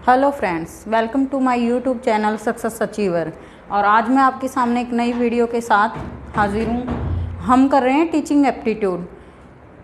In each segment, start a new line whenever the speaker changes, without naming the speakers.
Hello friends, welcome to my YouTube channel success achiever. और आज मैं आपके सामने एक नई वीडियो के साथ हाजिर हूँ। हम कर रहे हैं टीचिंग एप्टीट्यूड।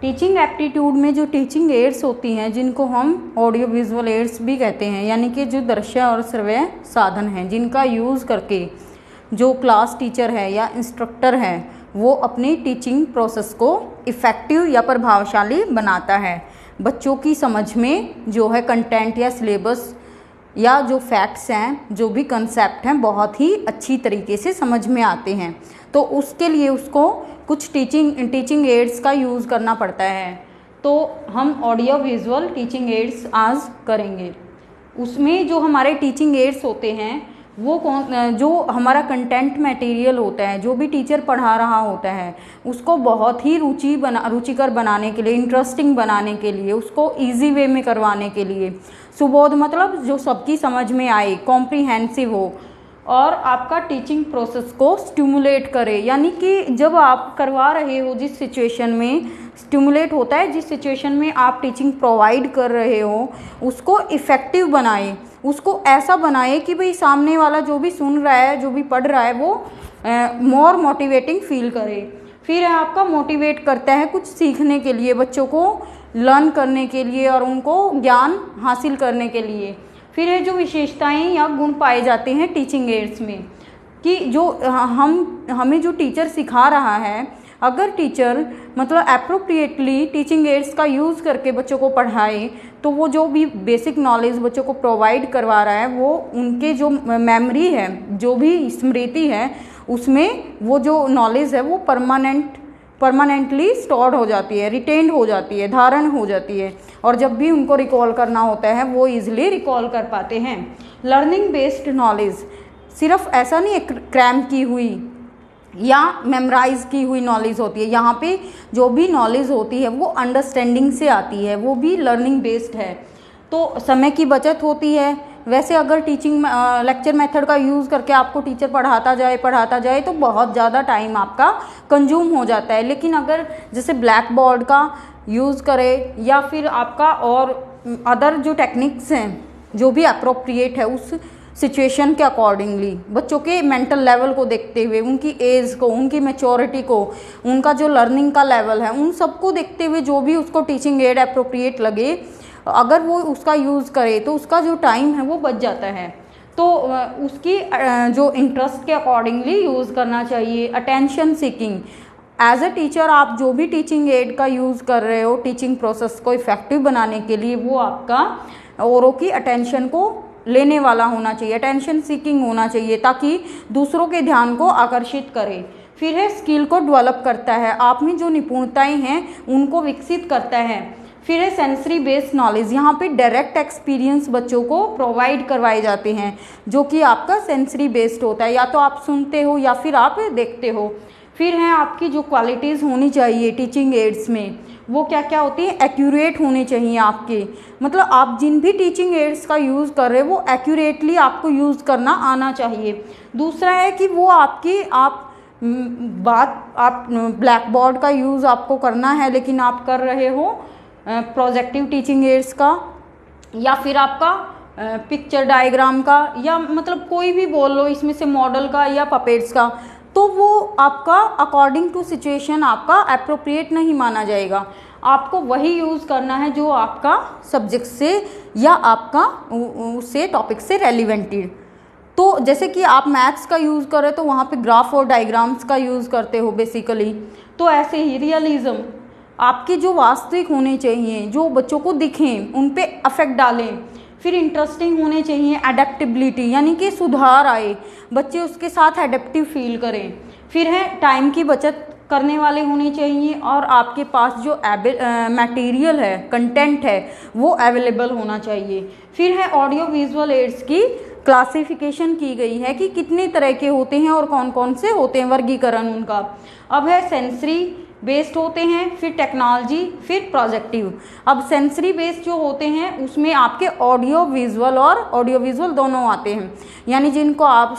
टीचिंग एप्टीट्यूड में जो टीचिंग एड्स होती हैं, जिनको हम ऑडियो विजुअल एड्स भी कहते हैं, यानी कि जो दृश्य और श्रव्य साधन हैं, जिनका यूज़ करके जो क्लास टीचर है या इंस्ट्रक्टर है वो अपनी टीचिंग प्रोसेस को इफ़ेक्टिव या प्रभावशाली बनाता है। बच्चों की समझ में जो है कंटेंट या सिलेबस या जो फैक्ट्स हैं, जो भी कंसेप्ट हैं, बहुत ही अच्छी तरीके से समझ में आते हैं। तो उसके लिए उसको कुछ टीचिंग एड्स का यूज़ करना पड़ता है। तो हम ऑडियो विजुअल टीचिंग एड्स आज करेंगे। उसमें जो हमारे टीचिंग एड्स होते हैं वो जो हमारा कंटेंट मटेरियल होता है, जो भी टीचर पढ़ा रहा होता है, उसको बहुत ही रुचिकर बनाने के लिए, इंटरेस्टिंग बनाने के लिए, उसको इजी वे में करवाने के लिए, सुबोध मतलब जो सबकी समझ में आए, कॉम्प्रिहेंसिव हो और आपका टीचिंग प्रोसेस को स्टिमुलेट करे। यानी कि जब आप करवा रहे हो, जिस सिचुएशन में स्टिमुलेट होता है, जिस सिचुएशन में आप टीचिंग प्रोवाइड कर रहे हो, उसको इफ़ेक्टिव बनाए, उसको ऐसा बनाए कि भाई सामने वाला जो भी सुन रहा है, जो भी पढ़ रहा है, वो मोर मोटिवेटिंग फील करे। फिर आपका मोटिवेट करता है कुछ सीखने के लिए, बच्चों को लर्न करने के लिए और उनको ज्ञान हासिल करने के लिए। फिर ये जो विशेषताएं या गुण पाए जाते हैं टीचिंग एड्स में, कि जो हमें जो टीचर सिखा रहा है, अगर टीचर मतलब एप्रोप्रिएटली टीचिंग एड्स का यूज़ करके बच्चों को पढ़ाए, तो वो जो भी बेसिक नॉलेज बच्चों को प्रोवाइड करवा रहा है, वो उनके जो मेमोरी है, जो भी स्मृति है, उसमें वो जो नॉलेज है वो परमानेंटली स्टोर्ड हो जाती है, रिटेन्ड हो जाती है, धारण हो जाती है। और जब भी उनको रिकॉल करना होता है वो ईजिली रिकॉल कर पाते हैं। लर्निंग बेस्ड नॉलेज सिर्फ ऐसा नहीं है क्रैम की हुई या मेमोराइज की हुई नॉलेज होती है। यहाँ पे जो भी नॉलेज होती है वो अंडरस्टैंडिंग से आती है, वो भी लर्निंग बेस्ड है। तो समय की बचत होती है। वैसे अगर टीचिंग लेक्चर मेथड का यूज़ करके आपको टीचर पढ़ाता जाए तो बहुत ज़्यादा टाइम आपका कंज्यूम हो जाता है। लेकिन अगर जैसे ब्लैक बोर्ड का यूज़ करे या फिर आपका और अदर जो टेक्निक्स हैं, जो भी अप्रोप्रिएट है उस सिचुएशन के अकॉर्डिंगली, बच्चों के मेंटल लेवल को देखते हुए, उनकी एज को, उनकी मैच्योरिटी को, उनका जो लर्निंग का लेवल है, उन सबको देखते हुए जो भी उसको टीचिंग एड अप्रोप्रिएट लगे, अगर वो उसका यूज़ करे तो उसका जो टाइम है वो बच जाता है। तो उसकी जो इंटरेस्ट के अकॉर्डिंगली यूज़ करना चाहिए। Attention seeking, as a teacher आप जो भी टीचिंग एड का यूज़ कर रहे हो टीचिंग प्रोसेस को इफ़ेक्टिव बनाने के लिए, वो आपका औरों की अटेंशन को लेने वाला होना चाहिए, अटेंशन सीकिंग होना चाहिए, ताकि दूसरों के ध्यान को आकर्षित करे। फिर है स्किल को डेवलप करता है, आप में जो निपुणताएं हैं उनको विकसित करता है। फिर है सेंसरी बेस्ड नॉलेज, यहाँ पे डायरेक्ट एक्सपीरियंस बच्चों को प्रोवाइड करवाए जाते हैं, जो कि आपका सेंसरी बेस्ड होता है, या तो आप सुनते हो या फिर आप देखते हो। फिर हैं आपकी जो क्वालिटीज़ होनी चाहिए टीचिंग एड्स में, वो क्या क्या होती है, एक्यूरेट होने चाहिए आपके, मतलब आप जिन भी टीचिंग एड्स का यूज़ कर रहे हो वो एक्यूरेटली आपको यूज़ करना आना चाहिए। दूसरा है कि वो आप ब्लैक बोर्ड का यूज़ आपको करना है, लेकिन आप कर रहे हो प्रोजेक्टिव टीचिंग एड्स का, या फिर आपका पिक्चर डायग्राम का, या मतलब कोई भी बोल लो इसमें से, मॉडल का या पपेट्स का, तो वो आपका अकॉर्डिंग टू सिचुएशन आपका एप्रोप्रिएट नहीं माना जाएगा। आपको वही यूज़ करना है जो आपका सब्जेक्ट से या आपका उससे टॉपिक से रेलिवेंटेड। तो जैसे कि आप मैथ्स का यूज़ करें तो वहाँ पे ग्राफ और डायग्राम्स का यूज़ करते हो बेसिकली। तो ऐसे ही रियलिज्म, आपके जो वास्तविक होने चाहिए, जो बच्चों को दिखें, उन पे अफेक्ट डालें। फिर इंटरेस्टिंग होने चाहिए, अडेप्टिबिलिटी, यानी कि सुधार आए, बच्चे उसके साथ एडेप्टिव फील करें। फिर है टाइम की बचत करने वाले होने चाहिए, और आपके पास जो मटेरियल है, कंटेंट है, वो अवेलेबल होना चाहिए। फिर है ऑडियो विजुअल एड्स की क्लासिफिकेशन की गई है कि कितने तरह के होते हैं और कौन कौन से होते हैं, वर्गीकरण उनका। अब है सेंसरी बेस्ड होते हैं, फिर टेक्नोलॉजी, फिर प्रोजेक्टिव। अब सेंसरी बेस्ड जो होते हैं उसमें आपके ऑडियो विजुअल दोनों आते हैं, यानी जिनको आप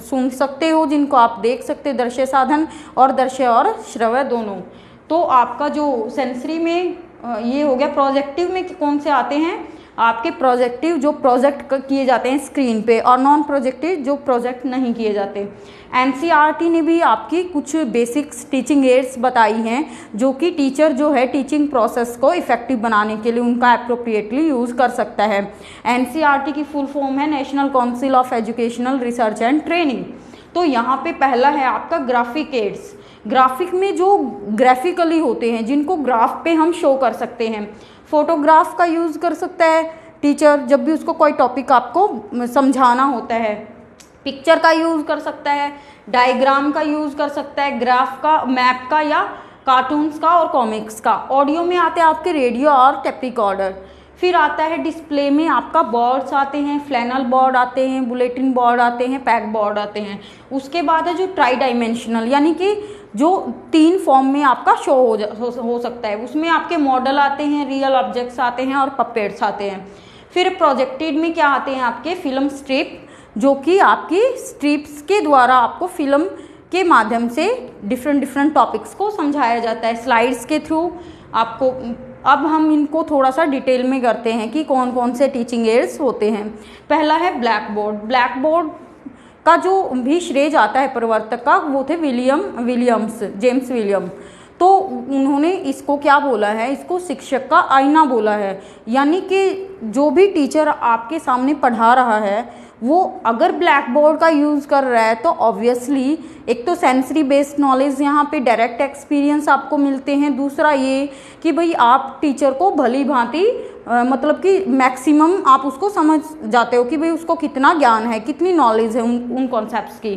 सुन सकते हो, जिनको आप देख सकते, दृश्य साधन और दृश्य और श्रव्य दोनों। तो आपका जो सेंसरी में ये हो गया। प्रोजेक्टिव में कौन से आते हैं, आपके प्रोजेक्टिव जो प्रोजेक्ट किए जाते हैं स्क्रीन पे, और नॉन प्रोजेक्टिव जो प्रोजेक्ट नहीं किए जाते। एनसीईआरटी ने भी आपकी कुछ बेसिक्स टीचिंग एड्स बताई हैं जो कि टीचर जो है टीचिंग प्रोसेस को इफेक्टिव बनाने के लिए उनका अप्रोप्रिएटली यूज़ कर सकता है। एनसीईआरटी की फुल फॉर्म है national council of educational research and training. तो यहाँ पे पहला है आपका ग्राफिक एड्स। ग्राफिक में जो ग्राफिकली होते हैं जिनको ग्राफ पे हम शो कर सकते हैं, फोटोग्राफ का यूज़ कर सकता है टीचर जब भी उसको कोई टॉपिक आपको समझाना होता है, पिक्चर का यूज़ कर सकता है, डायग्राम का यूज़ कर सकता है, ग्राफ का, मैप का या कार्टून्स का और कॉमिक्स का। ऑडियो में आते हैं आपके रेडियो और टेप रिकॉर्डर। फिर आता है डिस्प्ले में आपका बोर्ड्स आते हैं, फ्लैनल बोर्ड आते हैं, बुलेटिन बोर्ड आते हैं, पैक बोर्ड आते हैं। उसके बाद है जो ट्राई डायमेंशनल, यानी कि जो 3 फॉर्म में आपका शो हो सकता है, उसमें आपके मॉडल आते हैं, रियल ऑब्जेक्ट्स आते हैं और पपेट्स आते हैं। फिर प्रोजेक्टेड में क्या आते हैं आपके फिल्म स्ट्रिप, जो कि आपकी स्ट्रिप्स के द्वारा आपको फिल्म के माध्यम से डिफरेंट टॉपिक्स को समझाया जाता है स्लाइड्स के थ्रू आपको। अब हम इनको थोड़ा सा डिटेल में करते हैं कि कौन कौन से टीचिंग एड्स होते हैं। पहला है ब्लैक बोर्ड। ब्लैक बोर्ड का जो भी श्रेय जाता है प्रवर्तक का, वो थे जेम्स विलियम। तो उन्होंने इसको क्या बोला है, इसको शिक्षक का आईना बोला है। यानी कि जो भी टीचर आपके सामने पढ़ा रहा है वो अगर ब्लैक बोर्ड का यूज़ कर रहा है तो ऑब्वियसली एक तो सेंसरी बेस्ड नॉलेज, यहाँ पे डायरेक्ट एक्सपीरियंस आपको मिलते हैं। दूसरा ये कि भाई आप टीचर को भली भांति मतलब कि मैक्सिमम आप उसको समझ जाते हो कि भाई उसको कितना ज्ञान है, कितनी नॉलेज है उन कॉन्सेप्ट्स की।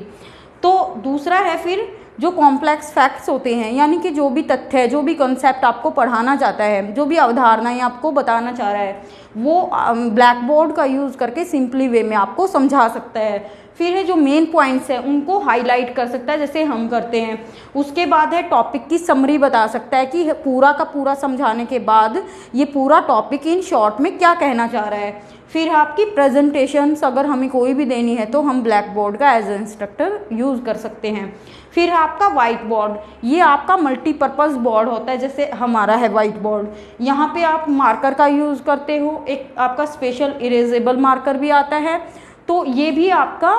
तो दूसरा है फिर जो कॉम्प्लेक्स फैक्ट्स होते हैं, यानी कि जो भी तथ्य है, जो भी कॉन्सेप्ट आपको पढ़ाना चाहता है, जो भी अवधारणाएं आपको बताना चाह रहा है, वो ब्लैक बोर्ड का यूज़ करके सिंपली वे में आपको समझा सकता है। फिर है जो मेन पॉइंट्स है उनको हाईलाइट कर सकता है, जैसे हम करते हैं। उसके बाद है टॉपिक की समरी बता सकता है कि पूरा का पूरा समझाने के बाद ये पूरा टॉपिक इन शॉर्ट में क्या कहना चाह रहा है। फिर आपकी प्रेजेंटेशंस अगर हमें कोई भी देनी है तो हम ब्लैक बोर्ड का एज ए इंस्ट्रक्टर यूज़ कर सकते हैं। फिर आपका वाइट बोर्ड, ये आपका मल्टीपर्पज़ बोर्ड होता है, जैसे हमारा है वाइट बोर्ड। यहाँ पे आप मार्कर का यूज़ करते हो, एक आपका स्पेशल इरेजेबल मार्कर भी आता है। तो ये भी आपका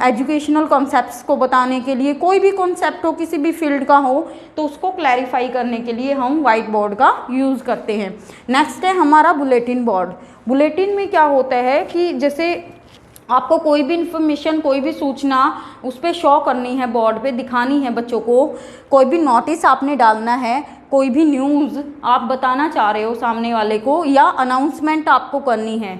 एजुकेशनल कॉन्सेप्ट्स को बताने के लिए, कोई भी कॉन्सेप्ट हो किसी भी फील्ड का हो तो उसको क्लैरिफाई करने के लिए हम वाइट बोर्ड का यूज़ करते हैं। नेक्स्ट है हमारा बुलेटिन बोर्ड। बुलेटिन में क्या होता है कि जैसे आपको कोई भी इंफॉर्मेशन, कोई भी सूचना उस पर शो करनी है, बोर्ड पे दिखानी है बच्चों को, कोई भी नोटिस आपने डालना है, कोई भी न्यूज़ आप बताना चाह रहे हो सामने वाले को, या अनाउंसमेंट आपको करनी है,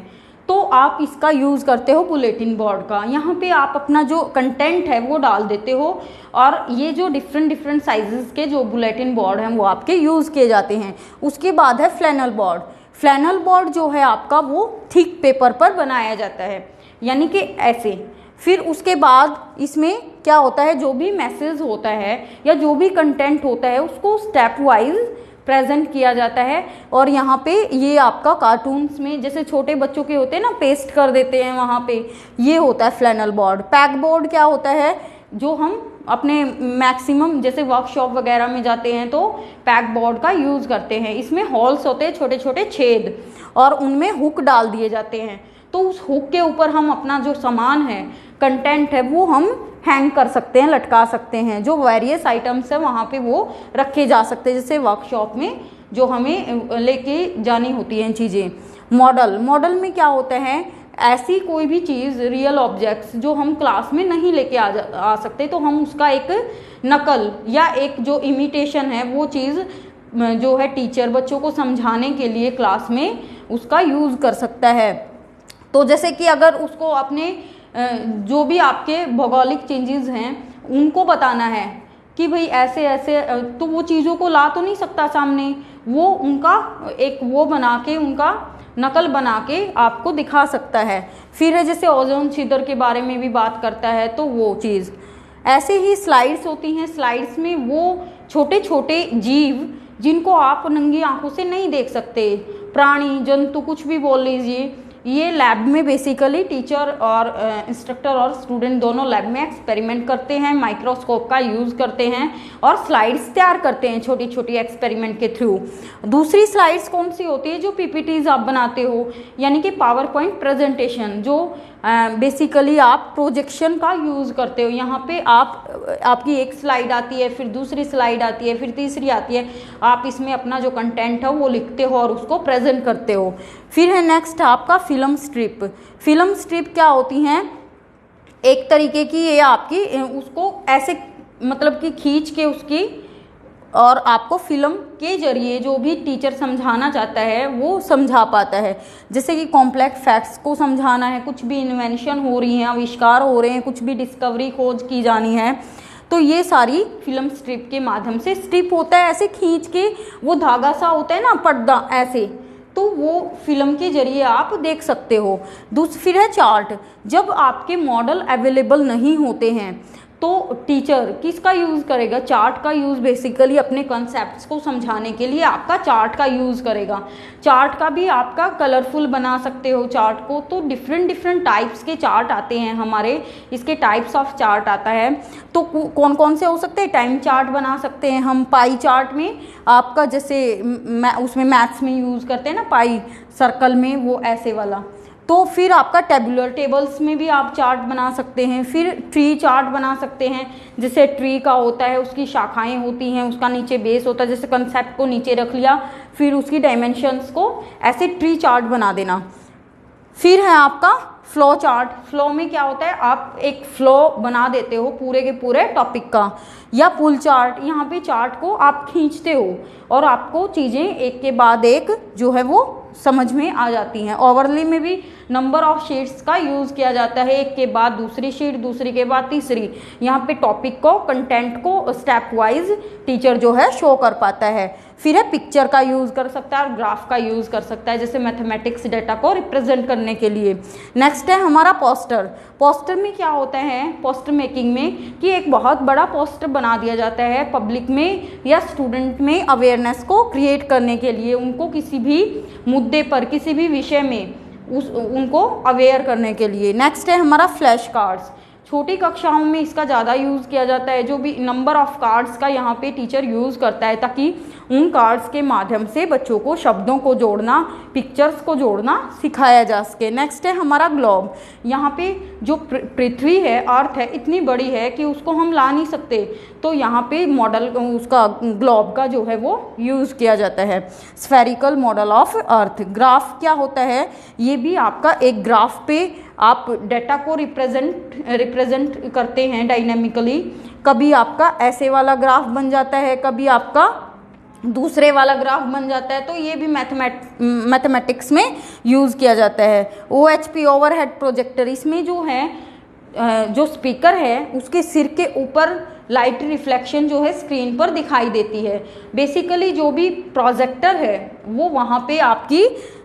तो आप इसका यूज़ करते हो बुलेटिन बोर्ड का। यहाँ पे आप अपना जो कंटेंट है वो डाल देते हो, और ये जो डिफरेंट साइजेस के जो बुलेटिन बोर्ड हैं वो आपके यूज़ किए जाते हैं। उसके बाद है फ्लैनल बोर्ड। फ्लैनल बोर्ड जो है आपका वो थिक पेपर पर बनाया जाता है, यानी कि ऐसे। फिर उसके बाद इसमें क्या होता है, जो भी मैसेज होता है या जो भी कंटेंट होता है उसको स्टेप वाइज प्रेजेंट किया जाता है। और यहाँ पे ये आपका कार्टून्स में जैसे छोटे बच्चों के होते हैं ना, पेस्ट कर देते हैं वहाँ पे, ये होता है फ्लैनल बोर्ड। पैक बोर्ड क्या होता है, जो हम अपने मैक्सिमम जैसे वर्कशॉप वगैरह में जाते हैं तो पैक बोर्ड का यूज़ करते हैं। इसमें हॉल्स होते हैं, छोटे छोटे छेद, और उनमें हुक डाल दिए जाते हैं। तो उस हुक के ऊपर हम अपना जो सामान है, कंटेंट है, वो हम हैंग कर सकते हैं, लटका सकते हैं। जो वेरियस आइटम्स है वहाँ पे वो रखे जा सकते हैं, जैसे वर्कशॉप में जो हमें लेके जानी होती हैं चीज़ें। मॉडल में क्या होता है, ऐसी कोई भी चीज़, रियल ऑब्जेक्ट्स जो हम क्लास में नहीं लेके आ सकते, तो हम उसका एक नकल या एक जो इमिटेशन है वो चीज़ जो है टीचर बच्चों को समझाने के लिए क्लास में उसका यूज़ कर सकता है। तो जैसे कि अगर उसको अपने जो भी आपके भौगोलिक चेंजेस हैं उनको बताना है कि भाई ऐसे ऐसे, तो वो चीज़ों को ला तो नहीं सकता सामने, वो उनका एक वो बना के, उनका नकल बना के आपको दिखा सकता है। फिर है जैसे ओजोन छिद्र के बारे में भी बात करता है, तो वो चीज़। ऐसे ही स्लाइड्स होती हैं। स्लाइड्स में वो छोटे छोटे जीव जिनको आप नंगी आंखों से नहीं देख सकते, प्राणी, जंतु, कुछ भी बोल लीजिए, ये लैब में बेसिकली टीचर और इंस्ट्रक्टर और स्टूडेंट दोनों लैब में एक्सपेरिमेंट करते हैं, माइक्रोस्कोप का यूज़ करते हैं और स्लाइड्स तैयार करते हैं छोटी छोटी एक्सपेरिमेंट के थ्रू। दूसरी स्लाइड्स कौन सी होती है, जो पीपीटीज आप बनाते हो, यानी कि पावर पॉइंट प्रेजेंटेशन, जो बेसिकली आप प्रोजेक्शन का यूज़ करते हो। यहाँ पे आपकी एक स्लाइड आती है, फिर दूसरी स्लाइड आती है, फिर तीसरी आती है, आप इसमें अपना जो कंटेंट है वो लिखते हो और उसको प्रेजेंट करते हो। फिर है नेक्स्ट आपका फिल्म स्ट्रिप। फिल्म स्ट्रिप क्या होती हैं, एक तरीके की ये आपकी उसको ऐसे मतलब कि खींच के उसकी और आपको फिल्म के जरिए जो भी टीचर समझाना चाहता है वो समझा पाता है। जैसे कि कॉम्प्लेक्स फैक्ट्स को समझाना है, कुछ भी इन्वेंशन हो रही हैं, आविष्कार हो रहे हैं, कुछ भी डिस्कवरी खोज की जानी है, तो ये सारी फिल्म स्ट्रिप के माध्यम से, स्ट्रिप होता है ऐसे खींच के, वो धागा सा होता है ना, पर्दा ऐसे, तो वो फिल्म के जरिए आप देख सकते हो। फिर है चार्ट। जब आपके मॉडल अवेलेबल नहीं होते हैं तो टीचर किसका यूज़ करेगा, चार्ट का यूज़ बेसिकली अपने कॉन्सेप्ट्स को समझाने के लिए आपका चार्ट का यूज़ करेगा। चार्ट का भी आपका कलरफुल बना सकते हो चार्ट को, तो डिफरेंट टाइप्स के चार्ट आते हैं हमारे, इसके टाइप्स ऑफ चार्ट आता है। तो कौन कौन से हो सकते हैं, टाइम चार्ट बना सकते हैं हम, पाई चार्ट में आपका जैसे उसमें मैथ्स में यूज़ करते हैं ना पाई सर्कल में, वो ऐसे वाला। तो फिर आपका टेबुलर टेबल्स में भी आप चार्ट बना सकते हैं। फिर ट्री चार्ट बना सकते हैं, जैसे ट्री का होता है, उसकी शाखाएं होती हैं, उसका नीचे बेस होता है, जैसे कंसेप्ट को नीचे रख लिया, फिर उसकी डायमेंशंस को ऐसे ट्री चार्ट बना देना। फिर है आपका फ्लो चार्ट। फ्लो में क्या होता है, आप एक फ्लो बना देते हो पूरे के पूरे टॉपिक का। या पुल चार्ट, यहाँ पे चार्ट को आप खींचते हो और आपको चीज़ें एक के बाद एक जो है वो समझ में आ जाती हैं। ओवरले में भी नंबर ऑफ शीट्स का यूज़ किया जाता है, एक के बाद दूसरी शीट, दूसरी के बाद तीसरी। यहाँ पे टॉपिक को, कंटेंट को स्टेप वाइज टीचर जो है शो कर पाता है। फिर है पिक्चर का यूज़ कर सकता है और ग्राफ का यूज़ कर सकता है, जैसे मैथमेटिक्स डेटा को रिप्रेजेंट करने के लिए। नेक्स्ट है हमारा पोस्टर। पोस्टर में क्या होता है, पोस्टर मेकिंग में, कि एक बहुत बड़ा पोस्टर बना दिया जाता है पब्लिक में या स्टूडेंट में अवेयरनेस को क्रिएट करने के लिए, उनको किसी भी मुद्दे पर, किसी भी विषय में उनको अवेयर करने के लिए। नेक्स्ट है हमारा फ्लैश कार्ड्स। छोटी कक्षाओं में इसका ज़्यादा यूज़ किया जाता है, जो भी नंबर ऑफ कार्ड्स का यहाँ पे टीचर यूज़ करता है, ताकि उन कार्ड्स के माध्यम से बच्चों को शब्दों को जोड़ना, पिक्चर्स को जोड़ना सिखाया जा सके। नेक्स्ट है हमारा ग्लोब। यहाँ पे जो पृथ्वी है, अर्थ है, इतनी बड़ी है कि उसको हम ला नहीं सकते, तो यहाँ पे मॉडल उसका ग्लोब का जो है वो यूज़ किया जाता है। Spherical model of earth. Graph क्या होता है, ये भी आपका एक ग्राफ पे आप डेटा को रिप्रेजेंट करते हैं डायनेमिकली। कभी आपका ऐसे वाला ग्राफ बन जाता है, कभी आपका दूसरे वाला ग्राफ बन जाता है, तो ये भी मैथमेटिक्स में यूज़ किया जाता है। OHP ओवरहेड प्रोजेक्टर, इसमें जो है जो स्पीकर है उसके सिर के ऊपर लाइट रिफ्लेक्शन जो है स्क्रीन पर दिखाई देती है। बेसिकली जो भी प्रोजेक्टर है वो वहाँ पे आपकी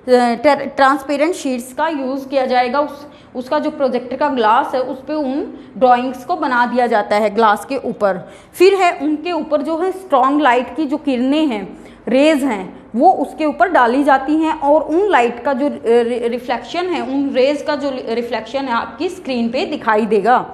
ट्रांसपेरेंट शीट्स का यूज़ किया जाएगा। उसका जो प्रोजेक्टर का ग्लास है उस पर उन ड्राइंग्स को बना दिया जाता है ग्लास के ऊपर। फिर है उनके ऊपर जो है स्ट्रॉन्ग लाइट की जो किरणें हैं, रेज हैं, वो उसके ऊपर डाली जाती हैं और उन लाइट का जो रिफ्लेक्शन है, उन रेज का जो रिफ्लेक्शन है आपकी स्क्रीन पे दिखाई देगा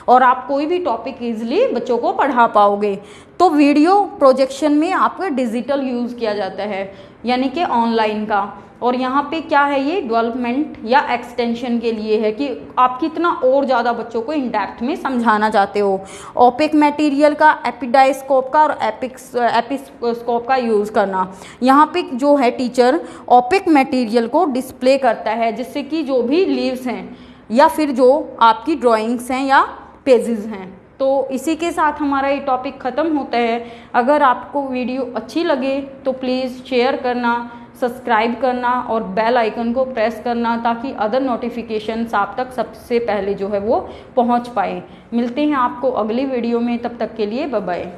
और आप कोई भी टॉपिक इजीली बच्चों को पढ़ा पाओगे। तो वीडियो प्रोजेक्शन में आपका डिजिटल यूज़ किया जाता है, यानी कि ऑनलाइन का। और यहाँ पे क्या है, ये डेवलपमेंट या एक्सटेंशन के लिए है कि आप कितना और ज़्यादा बच्चों को इन डेप्थ में समझाना चाहते हो। ओपेक मटेरियल का, एपिडाइस्कोप का और एपिस्कोप का यूज़ करना। यहाँ पे जो है टीचर ओपेक मटेरियल को डिस्प्ले करता है, जिससे कि जो भी लीव्स हैं या फिर जो आपकी ड्राइंग्स हैं या पेजेस हैं। तो इसी के साथ हमारा ये टॉपिक ख़त्म होता है। अगर आपको वीडियो अच्छी लगे तो प्लीज़ शेयर करना, सब्सक्राइब करना और बेल आइकन को प्रेस करना, ताकि अदर नोटिफिकेशंस आप तक सबसे पहले जो है वो पहुंच पाए। मिलते हैं आपको अगली वीडियो में, तब तक के लिए बाय बाय।